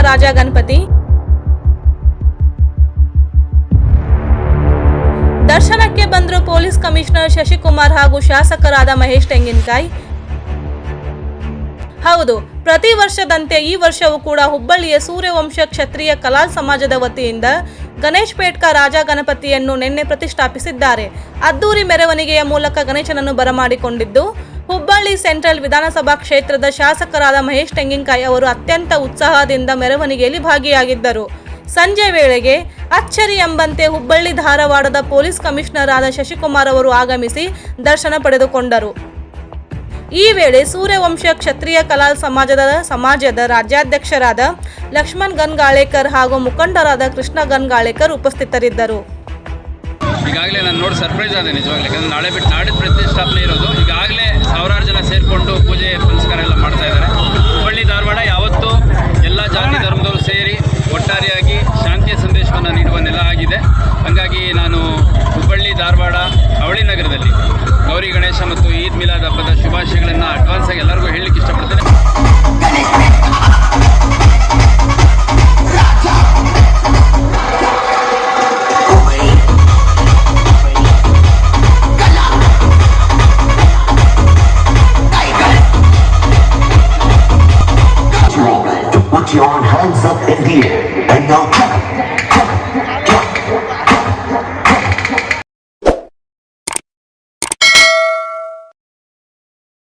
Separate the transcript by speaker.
Speaker 1: ರಾಜ ಗಣಪತಿ, ದರ್ಶನಕ್ಕೆ ಬಂದರು police commissioner Shashikumar ಹಾಗೂ ಶಾಸಕರಾದ ಮಹೇಶ್ ತೆಂಗಿನಕಾಯಿ. ಹೌದು, ಪ್ರತಿ ವರ್ಷದಂತೆ ಈ ವರ್ಷವೂ ಕೂಡ ಹುಬ್ಬಳ್ಳಿಯ ಸೂರ್ಯವಂಶ ಕ್ಷತ್ರಿಯ ಕಲಾ ಸಮಾಜದ ವತಿಯಿಂದ ಗಣೇಶ್ ಪೇಟ್ಕ ರಾಜ ಗಣಪತಿಯನ್ನು ನಿನ್ನೆ ಪ್ರತಿಷ್ಠಾಪಿಸಿದ್ದಾರೆ. ಅದ್ದೂರಿ ಮೆರವಣಿಗೆಯ ಮೂಲಕ ಗಣೇಶನನ್ನು ಬರಮಾಡಿಕೊಂಡಿದ್ದು ಹುಬ್ಬಳ್ಳಿ ಸೆಂಟ್ರಲ್ ವಿಧಾನಸಭಾ ಕ್ಷೇತ್ರದ ಶಾಸಕರಾದ ಮಹೇಶ್ ತೆಂಗಿನಕಾಯಿ ಅವರು ಅತ್ಯಂತ ಉತ್ಸಾಹದಿಂದ ಮೆರವಣಿಗೆಯಲ್ಲಿ ಭಾಗಿಯಾಗಿದ್ದರು. ಸಂಜೆ ವೇಳೆಗೆ ಅಚ್ಚರಿ ಎಂಬಂತೆ ಹುಬ್ಬಳ್ಳಿ ಧಾರವಾಡದ ಪೊಲೀಸ್ ಕಮಿಷನರ್ ಆದ ಶಶಿಕುಮಾರ್ ಅವರು ಆಗಮಿಸಿ ದರ್ಶನ ಪಡೆದುಕೊಂಡರು. ಈ ವೇಳೆ ಸೂರ್ಯವಂಶ ಕ್ಷತ್ರಿಯ ಕಲಾ ಸಮಾಜದ ರಾಜ್ಯಾಧ್ಯಕ್ಷರಾದ ಲಕ್ಷ್ಮಣ್ ಗನ್ಗಾಳೇಕರ್ ಹಾಗೂ ಮುಖಂಡರಾದ ಕೃಷ್ಣ ಗನ್ಗಾಳೇಕರ್ ಉಪಸ್ಥಿತರಿದ್ದರು.
Speaker 2: ಈಗಾಗಲೇ ನಾನು ನೋಡಿ ಸರ್ಪ್ರೈಸ್ ಆದೆ ನಿಜವಾಗ್ಲೂ, ಯಾಕಂದರೆ ನಾಳೆ ಬಿಟ್ಟು ನಾಡಿದ್ದು ಪ್ರತಿಷ್ಠಾಪನೆ ಇರೋದು. ಈಗಾಗಲೇ ಸಾವಿರಾರು ಜನ ಸೇರಿಕೊಂಡು ಪೂಜೆ ಪುನಸ್ಕಾರ ಎಲ್ಲ ಮಾಡ್ತಾ ಇದ್ದಾರೆ. ಹುಬ್ಬಳ್ಳಿ ಧಾರವಾಡ ಯಾವತ್ತೂ ಎಲ್ಲ ಜಾತಿ ಧರ್ಮದವರು ಸೇರಿ ಒಟ್ಟಾರೆಯಾಗಿ ಶಾಂತಿಯ ಸಂದೇಶವನ್ನು ನೀಡುವ ನೆಲ ಆಗಿದೆ. ಹಾಗಾಗಿ ನಾನು ಹುಬ್ಬಳ್ಳಿ ಧಾರವಾಡ ಅವಳಿ ನಗರದಲ್ಲಿ ಗೌರಿ ಗಣೇಶ ಮತ್ತು ಈದ್ ಮಿಲಾದ್ ಹಬ್ಬದ ಶುಭಾಶಯಗಳನ್ನು ಅಡ್ವಾನ್ಸ್ ಆಗಿ ಎಲ್ಲರಿಗೂ ಹೇಳಲಿಕ್ಕೆ ಇಷ್ಟಪಡ್ತೇನೆ.
Speaker 3: Put your hands up in the air and now clap.